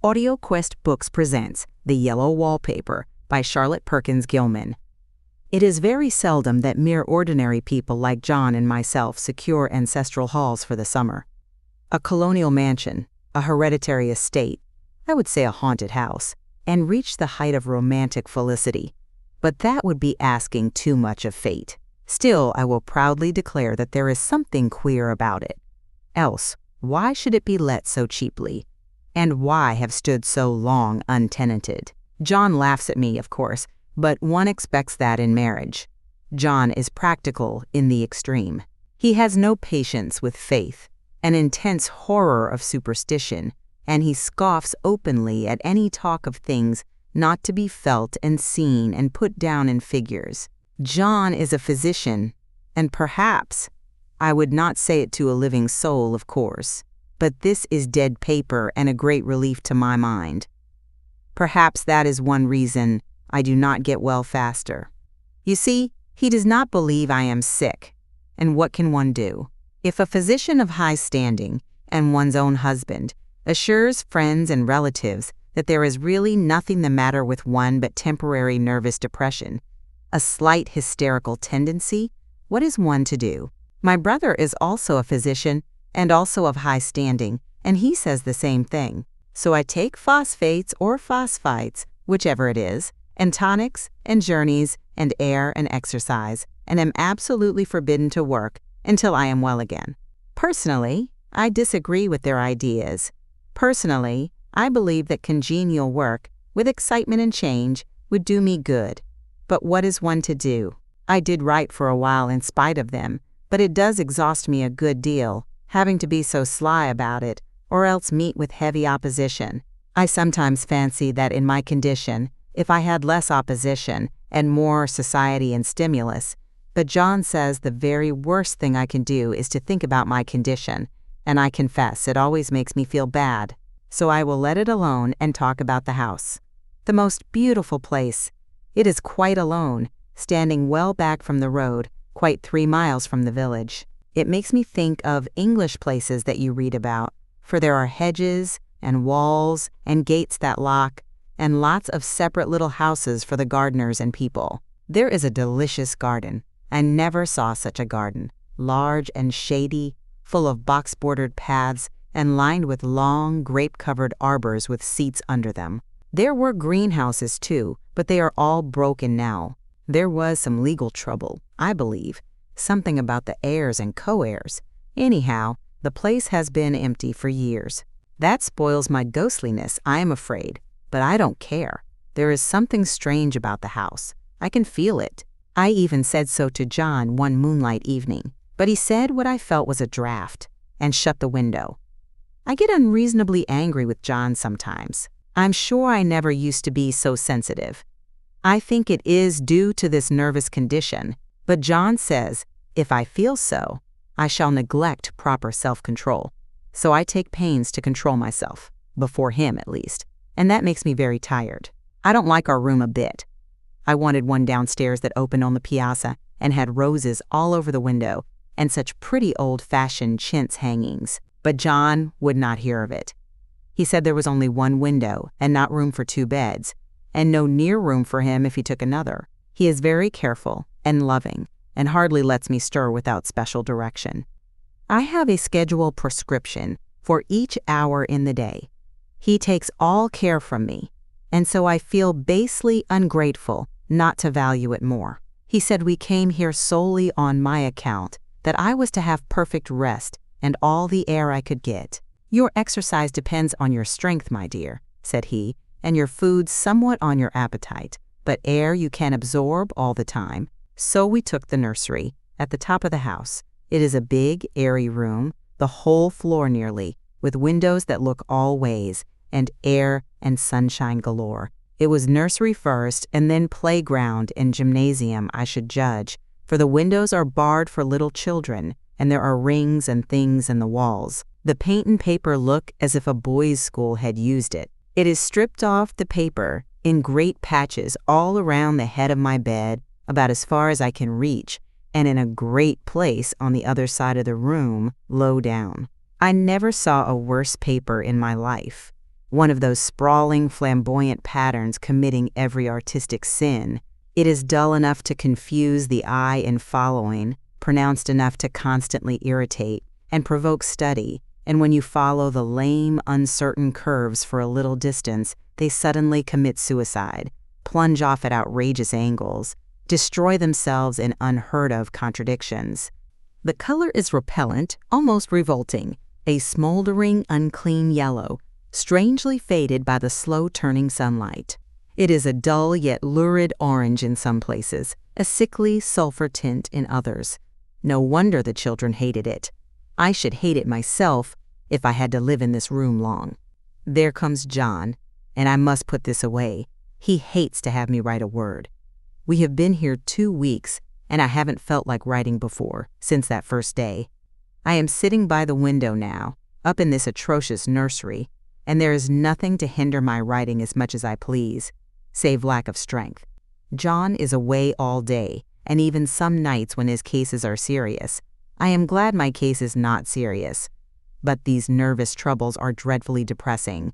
AudioQuest Books presents The Yellow Wallpaper by Charlotte Perkins Gilman. It is very seldom that mere ordinary people like John and myself secure ancestral halls for the summer. A colonial mansion, a hereditary estate, I would say a haunted house, and reach the height of romantic felicity. But that would be asking too much of fate. Still, I will proudly declare that there is something queer about it. Else, why should it be let so cheaply? And why have stood so long untenanted? John laughs at me, of course, but one expects that in marriage. John is practical in the extreme. He has no patience with faith, an intense horror of superstition, and he scoffs openly at any talk of things not to be felt and seen and put down in figures. John is a physician, and perhaps, I would not say it to a living soul, of course, but this is dead paper and a great relief to my mind. Perhaps that is one reason I do not get well faster. You see, he does not believe I am sick, and what can one do? If a physician of high standing, and one's own husband, assures friends and relatives that there is really nothing the matter with one but temporary nervous depression, a slight hysterical tendency, what is one to do? My brother is also a physician and also of high standing, and he says the same thing. So I take phosphates or phosphites, whichever it is, and tonics and journeys and air and exercise, and am absolutely forbidden to work until I am well again. Personally, I disagree with their ideas. Personally, I believe that congenial work, with excitement and change, would do me good. But what is one to do? I did write for a while in spite of them, but it does exhaust me a good deal, having to be so sly about it, or else meet with heavy opposition. I sometimes fancy that in my condition, if I had less opposition and more society and stimulus, but John says the very worst thing I can do is to think about my condition, and I confess it always makes me feel bad. So I will let it alone and talk about the house. The most beautiful place. It is quite alone, standing well back from the road, quite 3 miles from the village. It makes me think of English places that you read about, for there are hedges and walls and gates that lock, and lots of separate little houses for the gardeners and people. There is a delicious garden. I never saw such a garden, large and shady, full of box-bordered paths, and lined with long, grape-covered arbors with seats under them. There were greenhouses, too, but they are all broken now. There was some legal trouble, I believe, something about the heirs and co-heirs. Anyhow, the place has been empty for years. That spoils my ghostliness, I am afraid, but I don't care. There is something strange about the house. I can feel it. I even said so to John one moonlight evening, but he said what I felt was a draft, and shut the window. I get unreasonably angry with John sometimes. I'm sure I never used to be so sensitive. I think it is due to this nervous condition, but John says, if I feel so, I shall neglect proper self-control. So I take pains to control myself, before him at least, and that makes me very tired. I don't like our room a bit. I wanted one downstairs that opened on the piazza and had roses all over the window and such pretty old-fashioned chintz hangings, but John would not hear of it. He said there was only one window and not room for 2 beds, and no near room for him if he took another. He is very careful and loving, and hardly lets me stir without special direction. I have a schedule prescription for each hour in the day. He takes all care from me, and so I feel basely ungrateful not to value it more. He said we came here solely on my account, that I was to have perfect rest and all the air I could get. Your exercise depends on your strength, my dear, said he, and your food somewhat on your appetite, but air you can absorb all the time. So we took the nursery, at the top of the house. It is a big, airy room, the whole floor nearly, with windows that look all ways, and air and sunshine galore. It was nursery first, and then playground and gymnasium, I should judge, for the windows are barred for little children, and there are rings and things in the walls. The paint and paper look as if a boys' school had used it. It is stripped off the paper in great patches all around the head of my bed, about as far as I can reach, and in a great place on the other side of the room, low down. I never saw a worse paper in my life. one of those sprawling, flamboyant patterns committing every artistic sin. It is dull enough to confuse the eye in following, pronounced enough to constantly irritate, and provoke study, and when you follow the lame, uncertain curves for a little distance, they suddenly commit suicide, plunge off at outrageous angles, destroy themselves in unheard-of contradictions. The color is repellent, almost revolting, a smoldering, unclean yellow, strangely faded by the slow-turning sunlight. It is a dull yet lurid orange in some places, a sickly sulfur tint in others. No wonder the children hated it. I should hate it myself if I had to live in this room long. There comes John, and I must put this away. He hates to have me write a word. We have been here 2 weeks, and I haven't felt like writing before, since that first day. I am sitting by the window now, up in this atrocious nursery, and there is nothing to hinder my writing as much as I please, save lack of strength. John is away all day, and even some nights when his cases are serious. I am glad my case is not serious, but these nervous troubles are dreadfully depressing.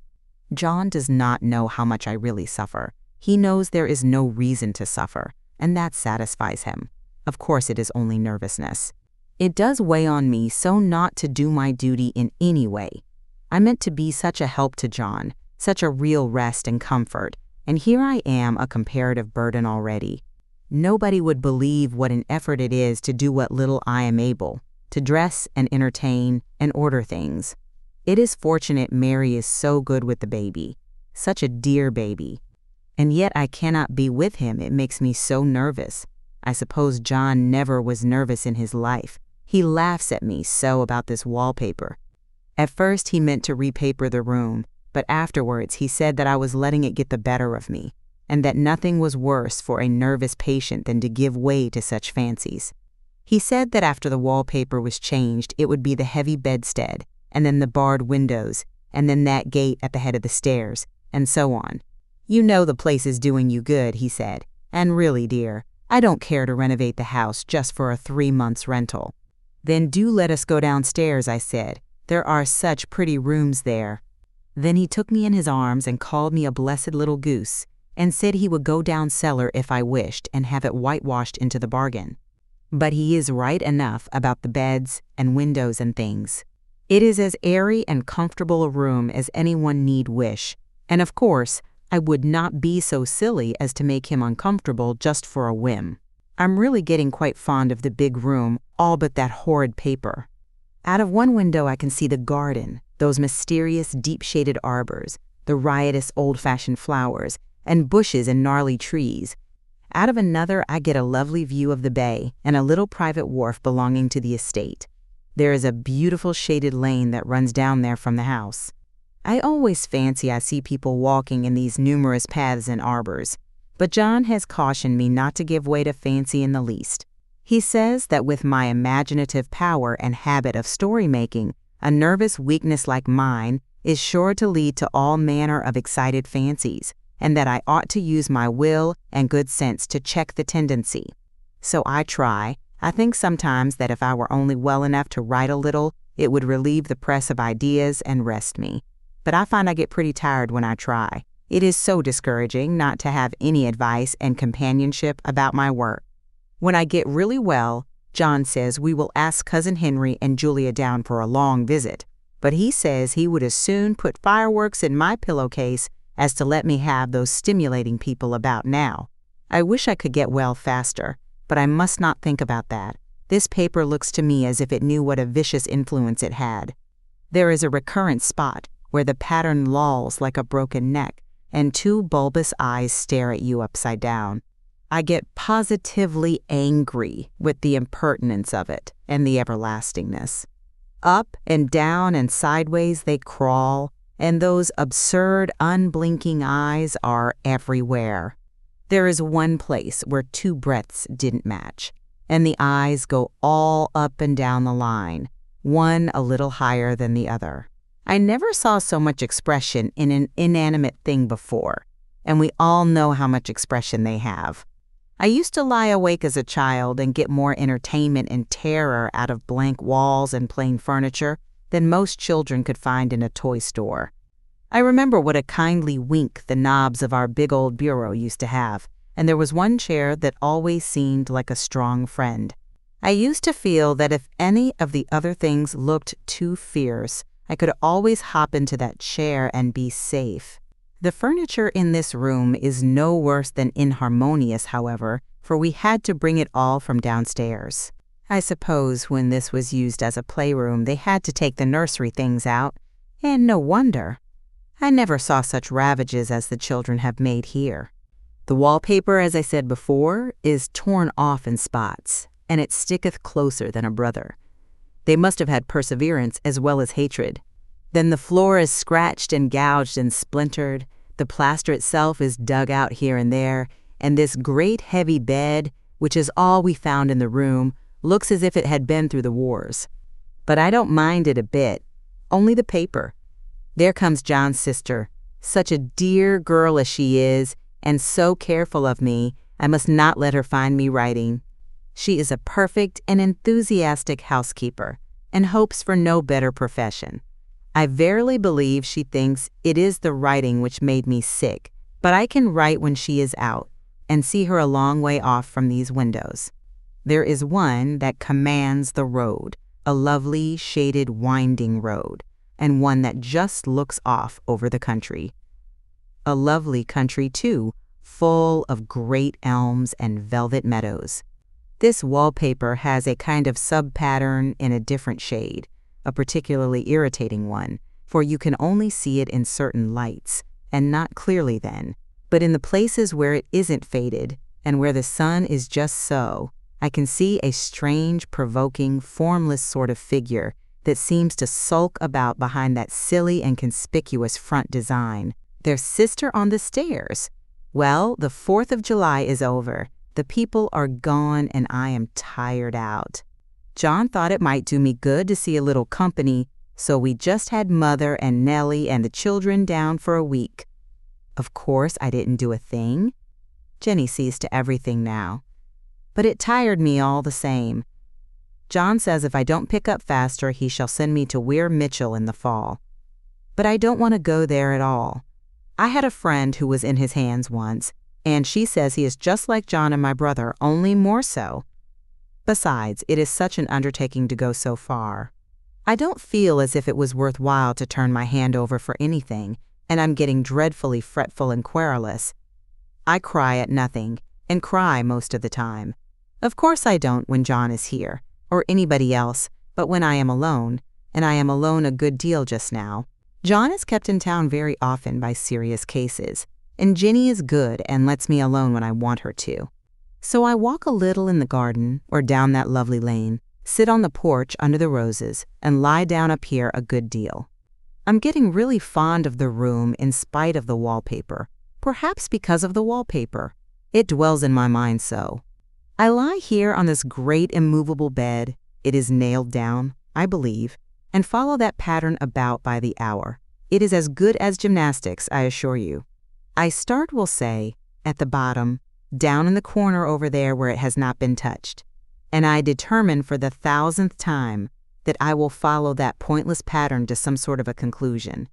John does not know how much I really suffer. He knows there is no reason to suffer, and that satisfies him. Of course it is only nervousness. It does weigh on me so not to do my duty in any way. I meant to be such a help to John, such a real rest and comfort, and here I am a comparative burden already. Nobody would believe what an effort it is to do what little I am able, to dress and entertain and order things. It is fortunate Mary is so good with the baby, such a dear baby. And yet I cannot be with him. It makes me so nervous. I suppose John never was nervous in his life. He laughs at me so about this wallpaper. At first he meant to repaper the room, but afterwards he said that I was letting it get the better of me, and that nothing was worse for a nervous patient than to give way to such fancies. He said that after the wallpaper was changed, it would be the heavy bedstead, and then the barred windows, and then that gate at the head of the stairs, and so on. You know the place is doing you good, he said, and really, dear, I don't care to renovate the house just for a 3 months rental. Then do let us go downstairs, I said. There are such pretty rooms there. Then he took me in his arms and called me a blessed little goose, and said he would go down cellar if I wished and have it whitewashed into the bargain. But he is right enough about the beds and windows and things. It is as airy and comfortable a room as anyone need wish, and of course, I would not be so silly as to make him uncomfortable just for a whim. I'm really getting quite fond of the big room, all but that horrid paper. Out of one window I can see the garden, those mysterious deep-shaded arbors, the riotous old-fashioned flowers, and bushes and gnarly trees. Out of another I get a lovely view of the bay and a little private wharf belonging to the estate. There is a beautiful shaded lane that runs down there from the house. I always fancy I see people walking in these numerous paths and arbors, but John has cautioned me not to give way to fancy in the least. He says that with my imaginative power and habit of story-making, a nervous weakness like mine is sure to lead to all manner of excited fancies, and that I ought to use my will and good sense to check the tendency. So I try. I think sometimes that if I were only well enough to write a little, it would relieve the press of ideas and rest me. But I find I get pretty tired when I try. It is so discouraging not to have any advice and companionship about my work. When I get really well, John says we will ask Cousin Henry and Julia down for a long visit, but he says he would as soon put fireworks in my pillowcase as to let me have those stimulating people about now. I wish I could get well faster, but I must not think about that. This paper looks to me as if it knew what a vicious influence it had. There is a recurrent spot where the pattern lolls like a broken neck, and 2 bulbous eyes stare at you upside down. I get positively angry with the impertinence of it and the everlastingness. Up and down and sideways they crawl, and those absurd, unblinking eyes are everywhere. There is one place where 2 breadths didn't match, and the eyes go all up and down the line, one a little higher than the other. I never saw so much expression in an inanimate thing before, and we all know how much expression they have. I used to lie awake as a child and get more entertainment and terror out of blank walls and plain furniture than most children could find in a toy store. I remember what a kindly wink the knobs of our big old bureau used to have, and there was one chair that always seemed like a strong friend. I used to feel that if any of the other things looked too fierce, I could always hop into that chair and be safe. The furniture in this room is no worse than inharmonious, however, for we had to bring it all from downstairs. I suppose when this was used as a playroom, they had to take the nursery things out, and no wonder. I never saw such ravages as the children have made here. The wallpaper, as I said before, is torn off in spots, and it sticketh closer than a brother. They must have had perseverance as well as hatred. Then the floor is scratched and gouged and splintered, the plaster itself is dug out here and there, and this great heavy bed, which is all we found in the room, looks as if it had been through the wars. But I don't mind it a bit, only the paper. There comes John's sister, such a dear girl as she is, and so careful of me, I must not let her find me writing. She is a perfect and enthusiastic housekeeper, and hopes for no better profession. I verily believe she thinks it is the writing which made me sick, but I can write when she is out, and see her a long way off from these windows. There is one that commands the road, a lovely, shaded, winding road, and one that just looks off over the country. A lovely country, too, full of great elms and velvet meadows. This wallpaper has a kind of sub-pattern in a different shade, a particularly irritating one, for you can only see it in certain lights, and not clearly then. But in the places where it isn't faded, and where the sun is just so, I can see a strange, provoking, formless sort of figure that seems to sulk about behind that silly and conspicuous front design. Their sister on the stairs. Well, the 4th of July is over. The people are gone, and I am tired out. John thought it might do me good to see a little company, so we just had Mother and Nellie and the children down for a week. Of course, I didn't do a thing. Jenny sees to everything now. But it tired me all the same. John says if I don't pick up faster, he shall send me to Weir Mitchell in the fall. But I don't want to go there at all. I had a friend who was in his hands once, and she says he is just like John and my brother, only more so. Besides, it is such an undertaking to go so far. I don't feel as if it was worthwhile to turn my hand over for anything, and I'm getting dreadfully fretful and querulous. I cry at nothing, and cry most of the time. Of course I don't when John is here, or anybody else, but when I am alone, and I am alone a good deal just now. John is kept in town very often by serious cases, and Jenny is good and lets me alone when I want her to. So I walk a little in the garden, or down that lovely lane, sit on the porch under the roses, and lie down up here a good deal. I'm getting really fond of the room in spite of the wallpaper, perhaps because of the wallpaper. It dwells in my mind so. I lie here on this great immovable bed, it is nailed down, I believe, and follow that pattern about by the hour. It is as good as gymnastics, I assure you. I start, we'll say, at the bottom, down in the corner over there where it has not been touched, and I determine for the 1000th time that I will follow that pointless pattern to some sort of a conclusion.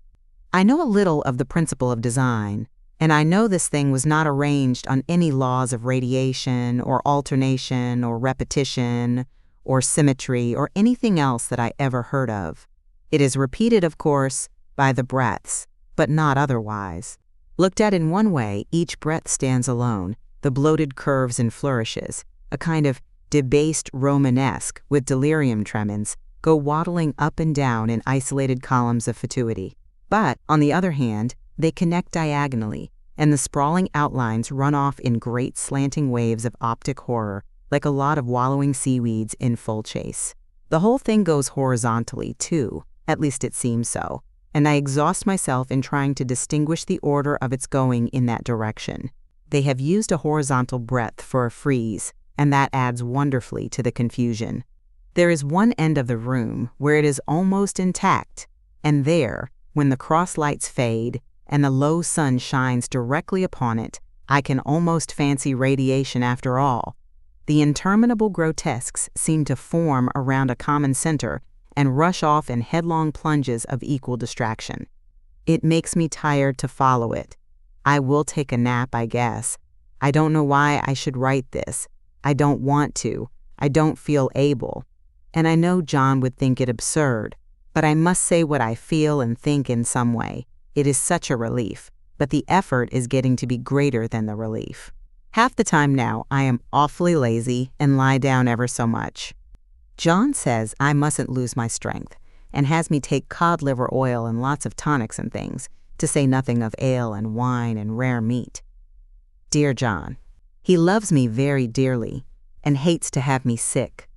I know a little of the principle of design, and I know this thing was not arranged on any laws of radiation or alternation or repetition or symmetry or anything else that I ever heard of. It is repeated, of course, by the breaths, but not otherwise. Looked at in one way, each breath stands alone, the bloated curves and flourishes, a kind of debased Romanesque with delirium tremens, go waddling up and down in isolated columns of fatuity. But, on the other hand, they connect diagonally, and the sprawling outlines run off in great slanting waves of optic horror, like a lot of wallowing seaweeds in full chase. The whole thing goes horizontally, too, at least it seems so, and I exhaust myself in trying to distinguish the order of its going in that direction. They have used a horizontal breadth for a frieze, and that adds wonderfully to the confusion. There is one end of the room where it is almost intact, and there, when the cross lights fade and the low sun shines directly upon it, I can almost fancy radiation after all. The interminable grotesques seem to form around a common center and rush off in headlong plunges of equal distraction. It makes me tired to follow it. I will take a nap, I guess. I don't know why I should write this. I don't want to. I don't feel able. And I know John would think it absurd, but I must say what I feel and think in some way. It is such a relief, but the effort is getting to be greater than the relief. Half the time now, I am awfully lazy and lie down ever so much. John says I mustn't lose my strength and has me take cod liver oil and lots of tonics and things, to say nothing of ale and wine and rare meat. Dear John, he loves me very dearly and hates to have me sick.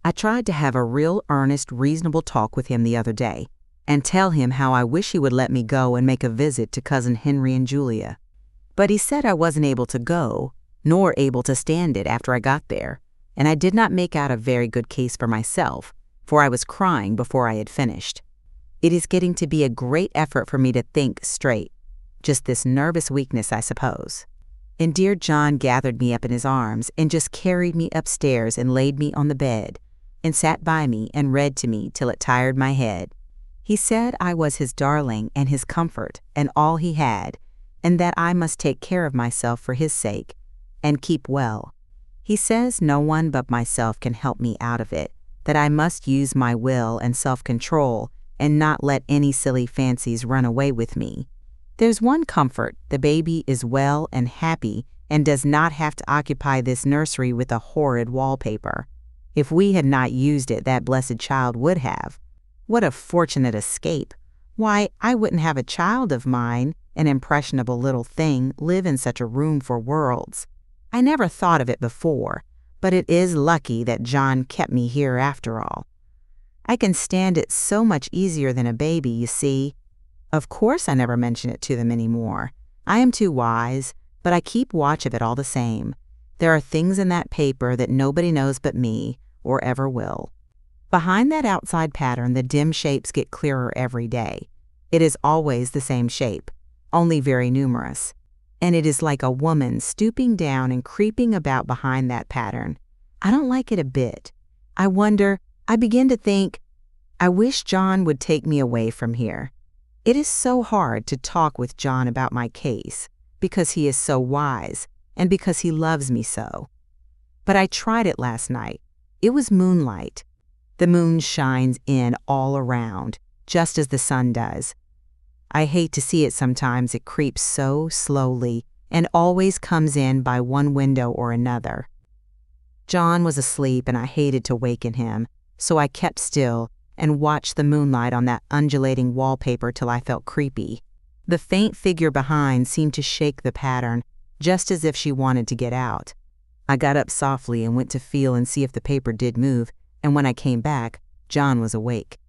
I tried to have a real earnest, reasonable talk with him the other day and tell him how I wish he would let me go and make a visit to Cousin Henry and Julia. But he said I wasn't able to go, nor able to stand it after I got there, and I did not make out a very good case for myself, for I was crying before I had finished. It is getting to be a great effort for me to think straight, just this nervous weakness, I suppose. And dear John gathered me up in his arms and just carried me upstairs and laid me on the bed, and sat by me and read to me till it tired my head. He said I was his darling and his comfort and all he had, and that I must take care of myself for his sake, and keep well. He says no one but myself can help me out of it, that I must use my will and self-control and not let any silly fancies run away with me. There's one comfort: the baby is well and happy and does not have to occupy this nursery with a horrid wallpaper. If we had not used it, that blessed child would have. What a fortunate escape! Why, I wouldn't have a child of mine, an impressionable little thing, live in such a room for worlds. I never thought of it before, but it is lucky that John kept me here after all. I can stand it so much easier than a baby, you see. Of course I never mention it to them anymore. I am too wise, but I keep watch of it all the same. There are things in that paper that nobody knows but me, or ever will. Behind that outside pattern, the dim shapes get clearer every day. It is always the same shape, only very numerous. And it is like a woman stooping down and creeping about behind that pattern. I don't like it a bit. I begin to think, I wish John would take me away from here. It is so hard to talk with John about my case, because he is so wise, and because he loves me so. But I tried it last night. It was moonlight. The moon shines in all around, just as the sun does. I hate to see it sometimes. It creeps so slowly and always comes in by one window or another. John was asleep and I hated to waken him, so I kept still and watched the moonlight on that undulating wallpaper till I felt creepy. The faint figure behind seemed to shake the pattern, just as if she wanted to get out. I got up softly and went to feel and see if the paper did move, and when I came back, John was awake.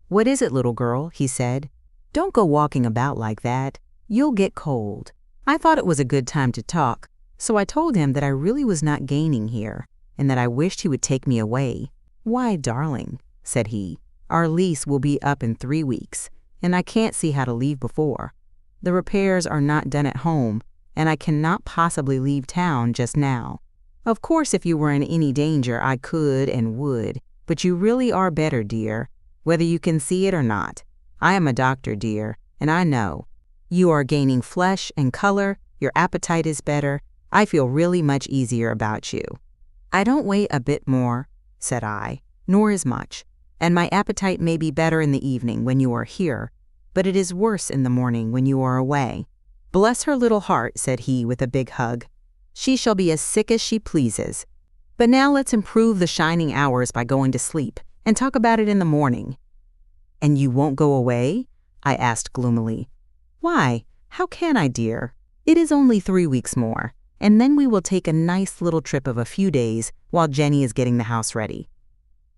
"What is it, little girl?" he said. "Don't go walking about like that. You'll get cold." I thought it was a good time to talk, so I told him that I really was not gaining here, and that I wished he would take me away. "Why, darling," said he, "our lease will be up in 3 weeks, and I can't see how to leave before. The repairs are not done at home, and I cannot possibly leave town just now. Of course, if you were in any danger, I could and would, but you really are better, dear, whether you can see it or not. I am a doctor, dear, and I know. You are gaining flesh and color, your appetite is better. I feel really much easier about you." "I don't weigh a bit more," said I, "nor as much, and my appetite may be better in the evening when you are here, but it is worse in the morning when you are away." "Bless her little heart," said he with a big hug. "She shall be as sick as she pleases. But now let's improve the shining hours by going to sleep and talk about it in the morning." "And you won't go away?" I asked gloomily. "Why, how can I, dear? It is only 3 weeks more, and then we will take a nice little trip of a few days while Jenny is getting the house ready."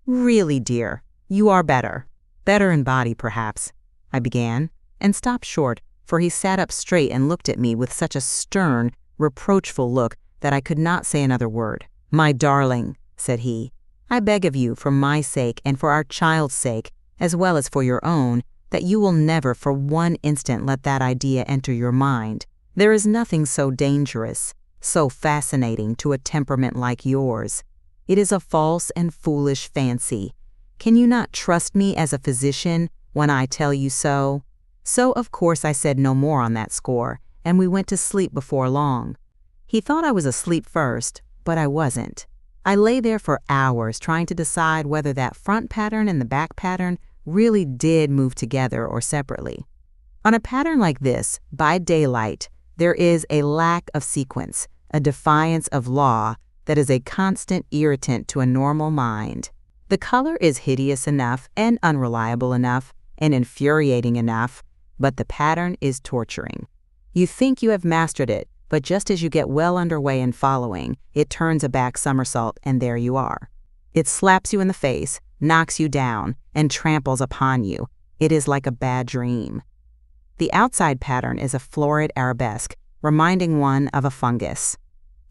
"Really, dear, you are better. Better in body, perhaps," I began, and stopped short, for he sat up straight and looked at me with such a stern, reproachful look that I could not say another word. "My darling," said he, "I beg of you, for my sake and for our child's sake, as well as for your own, that you will never for one instant let that idea enter your mind. There is nothing so dangerous, so fascinating to a temperament like yours. It is a false and foolish fancy. Can you not trust me as a physician when I tell you so? So, of course, I said no more on that score, and we went to sleep before long. He thought I was asleep first, but I wasn't. I lay there for hours trying to decide whether that front pattern and the back pattern really did move together or separately. On a pattern like this, by daylight, there is a lack of sequence, a defiance of law that is a constant irritant to a normal mind. The color is hideous enough and unreliable enough and infuriating enough, but the pattern is torturing. You think you have mastered it, but just as you get well underway in following, it turns a back somersault and there you are. It slaps you in the face, knocks you down, and tramples upon you. It is like a bad dream. The outside pattern is a florid arabesque, reminding one of a fungus.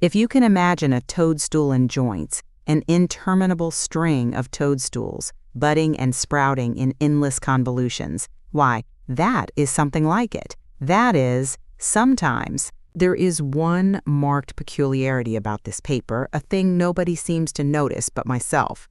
If you can imagine a toadstool in joints, an interminable string of toadstools, budding and sprouting in endless convolutions, why, that is something like it. That is, sometimes. There is one marked peculiarity about this paper, a thing nobody seems to notice but myself,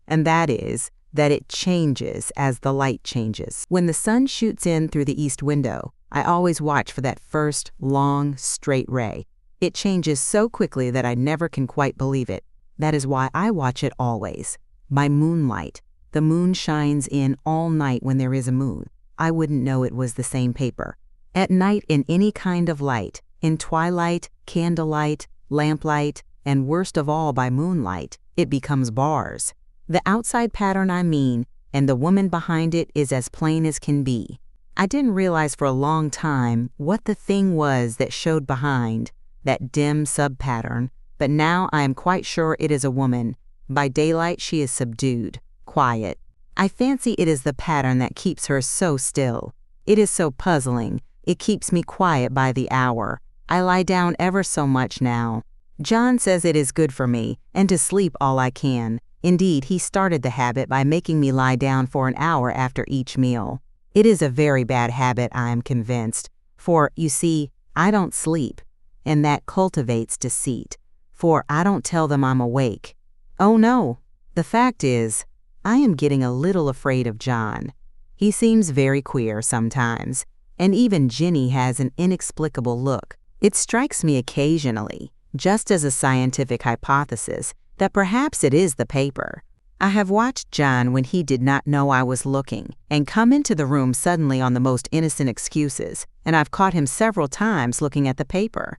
and that is that it changes as the light changes. When the sun shoots in through the east window, I always watch for that first, long, straight ray. It changes so quickly that I never can quite believe it. That is why I watch it always. By moonlight. The moon shines in all night when there is a moon. I wouldn't know it was the same paper. At night, in any kind of light, in twilight, candlelight, lamplight, and worst of all by moonlight, it becomes bars. The outside pattern I mean, and the woman behind it is as plain as can be. I didn't realize for a long time what the thing was that showed behind, that dim sub-pattern, but now I am quite sure it is a woman. By daylight she is subdued, quiet. I fancy it is the pattern that keeps her so still. It is so puzzling. It keeps me quiet by the hour. I lie down ever so much now. John says it is good for me, and to sleep all I can. Indeed, he started the habit by making me lie down for an hour after each meal. It is a very bad habit, I am convinced, for, you see, I don't sleep, and that cultivates deceit, for I don't tell them I'm awake. Oh no, the fact is, I am getting a little afraid of John. He seems very queer sometimes, and even Ginny has an inexplicable look. It strikes me occasionally, just as a scientific hypothesis, that perhaps it is the paper. I have watched John when he did not know I was looking, and come into the room suddenly on the most innocent excuses, and I've caught him several times looking at the paper.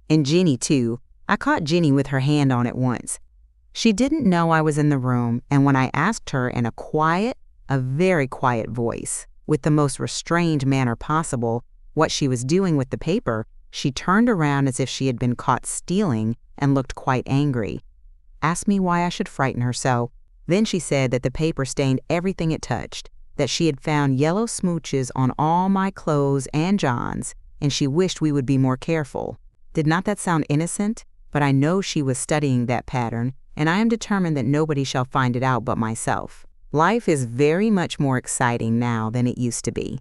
And Ginny, too. I caught Ginny with her hand on it once. She didn't know I was in the room, and when I asked her in a very quiet voice, with the most restrained manner possible, what she was doing with the paper, she turned around as if she had been caught stealing and looked quite angry. Asked me why I should frighten her so. Then she said that the paper stained everything it touched, that she had found yellow smooches on all my clothes and John's, and she wished we would be more careful. Did not that sound innocent? But I know she was studying that pattern, and I am determined that nobody shall find it out but myself. Life is very much more exciting now than it used to be.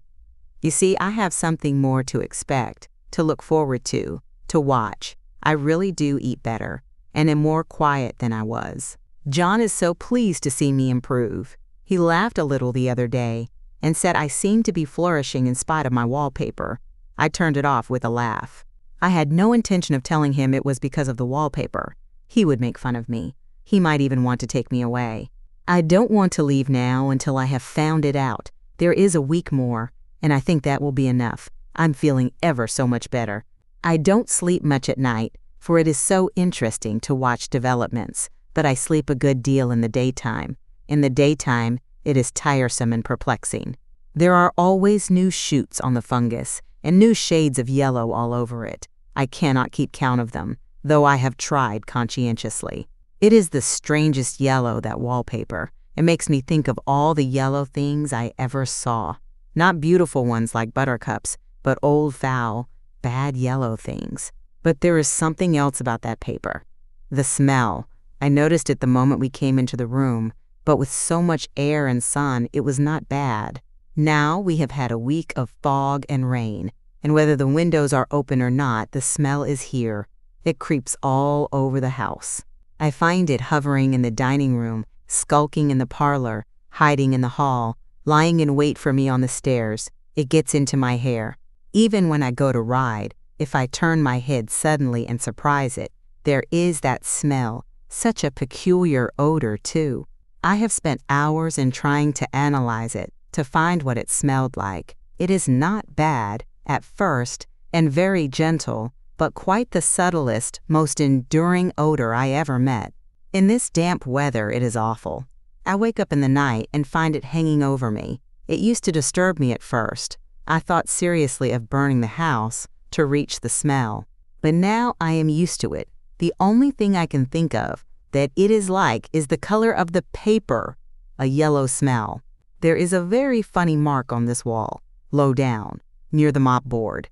You see, I have something more to expect, to look forward to watch. I really do eat better, and am more quiet than I was. John is so pleased to see me improve. He laughed a little the other day, and said I seemed to be flourishing in spite of my wallpaper. I turned it off with a laugh. I had no intention of telling him it was because of the wallpaper. He would make fun of me. He might even want to take me away. I don't want to leave now until I have found it out. There is a week more, and I think that will be enough. I'm feeling ever so much better. I don't sleep much at night, for it is so interesting to watch developments, but I sleep a good deal in the daytime. In the daytime, it is tiresome and perplexing. There are always new shoots on the fungus, and new shades of yellow all over it. I cannot keep count of them, though I have tried conscientiously. It is the strangest yellow, that wallpaper. It makes me think of all the yellow things I ever saw. Not beautiful ones like buttercups, but old foul, bad yellow things. But there is something else about that paper. The smell. I noticed it the moment we came into the room, but with so much air and sun, it was not bad. Now we have had a week of fog and rain, and whether the windows are open or not, the smell is here. It creeps all over the house. I find it hovering in the dining room, skulking in the parlor, hiding in the hall, lying in wait for me on the stairs. It gets into my hair. Even when I go to ride, if I turn my head suddenly and surprise it, there is that smell, such a peculiar odor too. I have spent hours in trying to analyze it, to find what it smelled like. It is not bad, at first, and very gentle, but quite the subtlest, most enduring odor I ever met. In this damp weather, it is awful. I wake up in the night and find it hanging over me. It used to disturb me at first. I thought seriously of burning the house to reach the smell. But now I am used to it. The only thing I can think of that it is like is the color of the paper, a yellow smell. There is a very funny mark on this wall, low down, near the mopboard,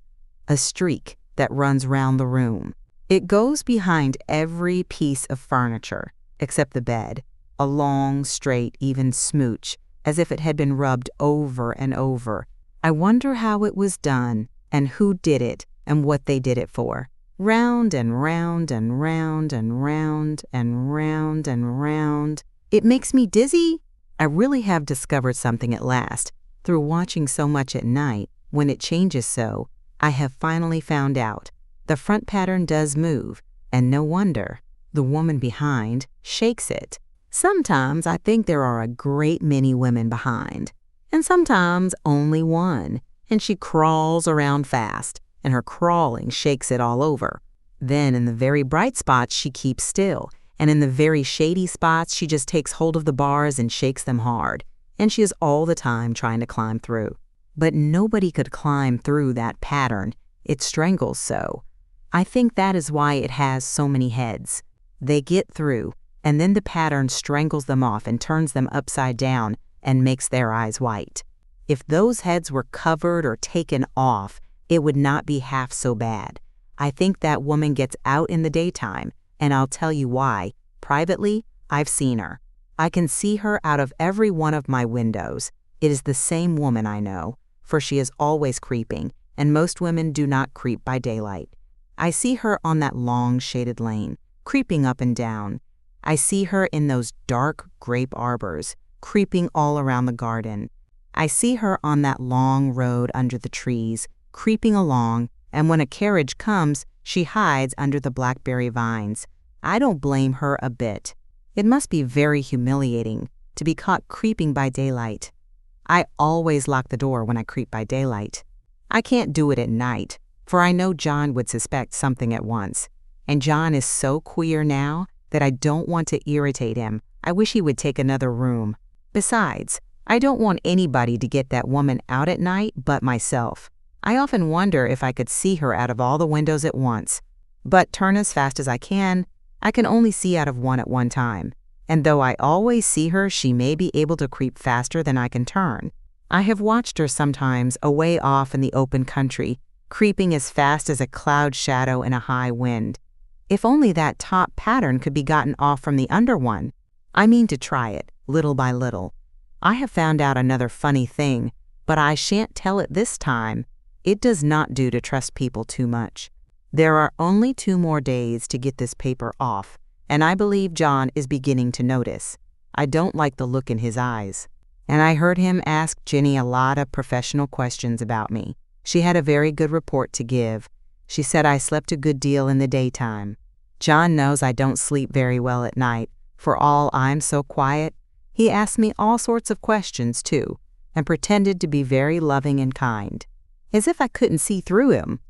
a streak that runs round the room. It goes behind every piece of furniture, except the bed, a long, straight, even smooch, as if it had been rubbed over and over. I wonder how it was done, and who did it, and what they did it for. Round and round and round and round and round and round. It makes me dizzy. I really have discovered something at last. Through watching so much at night, when it changes so, I have finally found out. The front pattern does move, and no wonder. The woman behind shakes it. Sometimes I think there are a great many women behind, and sometimes only one, and she crawls around fast, and her crawling shakes it all over. Then in the very bright spots she keeps still, and in the very shady spots she just takes hold of the bars and shakes them hard, and she is all the time trying to climb through. But nobody could climb through that pattern. It strangles so. I think that is why it has so many heads. They get through, and then the pattern strangles them off and turns them upside down and makes their eyes white. If those heads were covered or taken off, it would not be half so bad. I think that woman gets out in the daytime, and I'll tell you why. Privately, I've seen her. I can see her out of every one of my windows. It is the same woman, I know, for she is always creeping, and most women do not creep by daylight. I see her on that long shaded lane, creeping up and down. I see her in those dark grape arbors, creeping all around the garden. I see her on that long road under the trees, creeping along, and when a carriage comes, she hides under the blackberry vines. I don't blame her a bit. It must be very humiliating to be caught creeping by daylight. I always lock the door when I creep by daylight. I can't do it at night, for I know John would suspect something at once. And John is so queer now that I don't want to irritate him. I wish he would take another room. Besides, I don't want anybody to get that woman out at night but myself. I often wonder if I could see her out of all the windows at once. But turn as fast as I can only see out of one at one time. And though I always see her, she may be able to creep faster than I can turn. I have watched her sometimes away off in the open country, creeping as fast as a cloud shadow in a high wind. If only that top pattern could be gotten off from the under one. I mean to try it, little by little. I have found out another funny thing, but I shan't tell it this time. It does not do to trust people too much. There are only 2 more days to get this paper off, and I believe John is beginning to notice. I don't like the look in his eyes. And I heard him ask Jenny a lot of professional questions about me. She had a very good report to give. She said I slept a good deal in the daytime. John knows I don't sleep very well at night. For all I'm so quiet, he asked me all sorts of questions, too, and pretended to be very loving and kind, as if I couldn't see through him.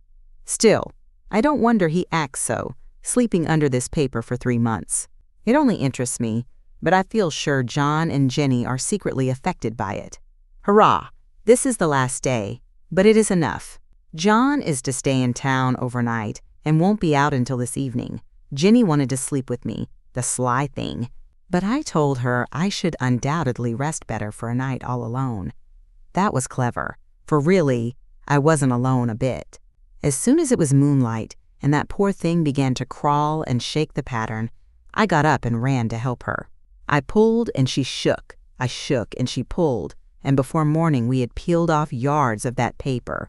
Still, I don't wonder he acts so, sleeping under this paper for 3 months. It only interests me, but I feel sure John and Jenny are secretly affected by it. Hurrah! This is the last day, but it is enough. John is to stay in town overnight and won't be out until this evening. Jenny wanted to sleep with me, the sly thing, but I told her I should undoubtedly rest better for a night all alone. That was clever, for really, I wasn't alone a bit. As soon as it was moonlight and that poor thing began to crawl and shake the pattern, I got up and ran to help her. I pulled and she shook. I shook and she pulled, and before morning we had peeled off yards of that paper,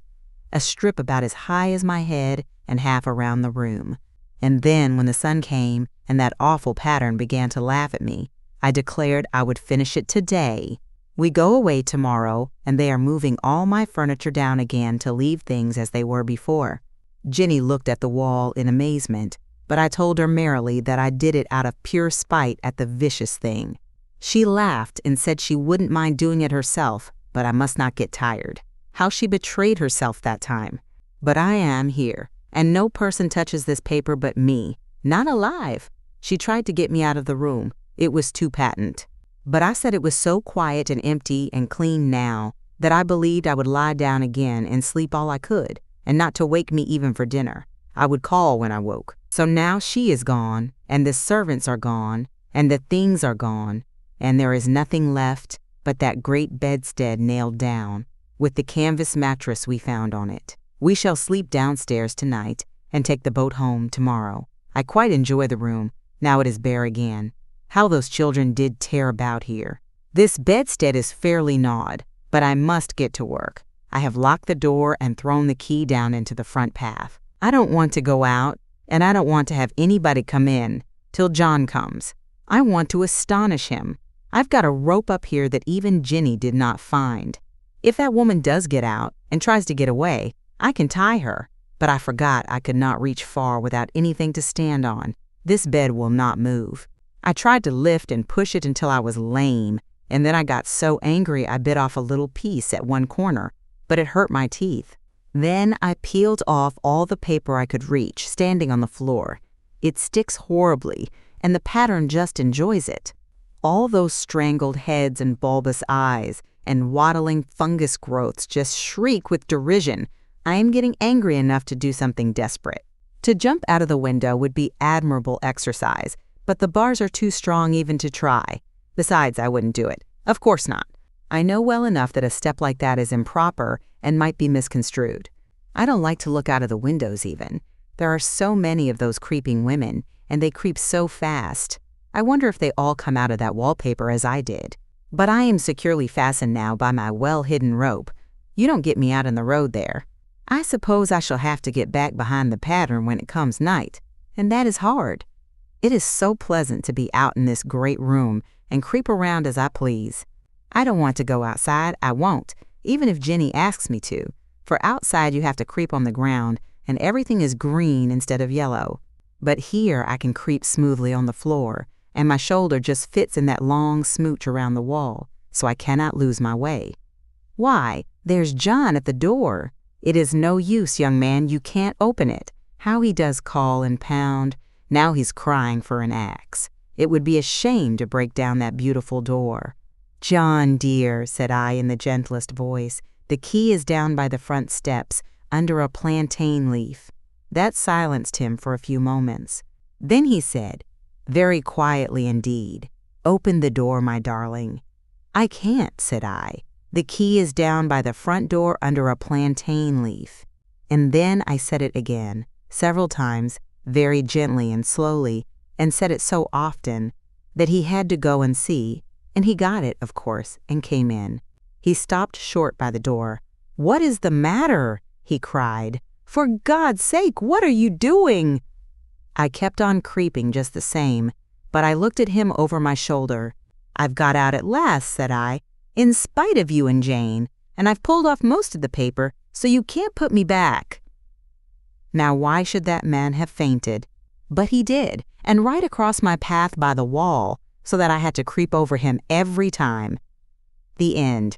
a strip about as high as my head and half around the room. And then when the sun came and that awful pattern began to laugh at me, I declared I would finish it today. We go away tomorrow, and they are moving all my furniture down again to leave things as they were before." Jenny looked at the wall in amazement, but I told her merrily that I did it out of pure spite at the vicious thing. She laughed and said she wouldn't mind doing it herself, but I must not get tired. How she betrayed herself that time. But I am here, and no person touches this paper but me. Not alive. She tried to get me out of the room. It was too patent. But I said it was so quiet and empty and clean now that I believed I would lie down again and sleep all I could, and not to wake me even for dinner. I would call when I woke. So now she is gone, and the servants are gone, and the things are gone, and there is nothing left but that great bedstead nailed down, with the canvas mattress we found on it. We shall sleep downstairs tonight and take the boat home tomorrow. I quite enjoy the room, now it is bare again. How those children did tear about here. This bedstead is fairly gnawed, but I must get to work. I have locked the door and thrown the key down into the front path. I don't want to go out, and I don't want to have anybody come in till John comes. I want to astonish him. I've got a rope up here that even Jenny did not find. If that woman does get out and tries to get away, I can tie her, but I forgot I could not reach far without anything to stand on. This bed will not move. I tried to lift and push it until I was lame, and then I got so angry I bit off a little piece at one corner, but it hurt my teeth. Then I peeled off all the paper I could reach, standing on the floor. It sticks horribly, and the pattern just enjoys it. All those strangled heads and bulbous eyes and waddling fungus growths just shriek with derision. I am getting angry enough to do something desperate. To jump out of the window would be admirable exercise, but the bars are too strong even to try. Besides, I wouldn't do it. Of course not. I know well enough that a step like that is improper and might be misconstrued. I don't like to look out of the windows even. There are so many of those creeping women, and they creep so fast. I wonder if they all come out of that wallpaper as I did. But I am securely fastened now by my well-hidden rope. You don't get me out in the road there. I suppose I shall have to get back behind the pattern when it comes night, and that is hard. It is so pleasant to be out in this great room and creep around as I please. I don't want to go outside, I won't, even if Jenny asks me to, for outside you have to creep on the ground and everything is green instead of yellow. But here I can creep smoothly on the floor, and my shoulder just fits in that long smooch around the wall, so I cannot lose my way. Why, there's John at the door. It is no use, young man, you can't open it. How he does call and pound. Now he's crying for an axe. It would be a shame to break down that beautiful door. "John, dear," said I in the gentlest voice, "the key is down by the front steps, under a plantain leaf." That silenced him for a few moments. Then he said, very quietly indeed, "Open the door, my darling." "I can't," said I. "The key is down by the front door under a plantain leaf." And then I said it again, several times, very gently and slowly, and said it so often that he had to go and see, and he got it, of course, and came in. He stopped short by the door. "What is the matter?" he cried. "For God's sake, what are you doing?" I kept on creeping just the same, but I looked at him over my shoulder. "I've got out at last," said I, "in spite of you and Jane, and I've pulled off most of the paper, so you can't put me back." Now why should that man have fainted? But he did, and right across my path by the wall, so that I had to creep over him every time. The end.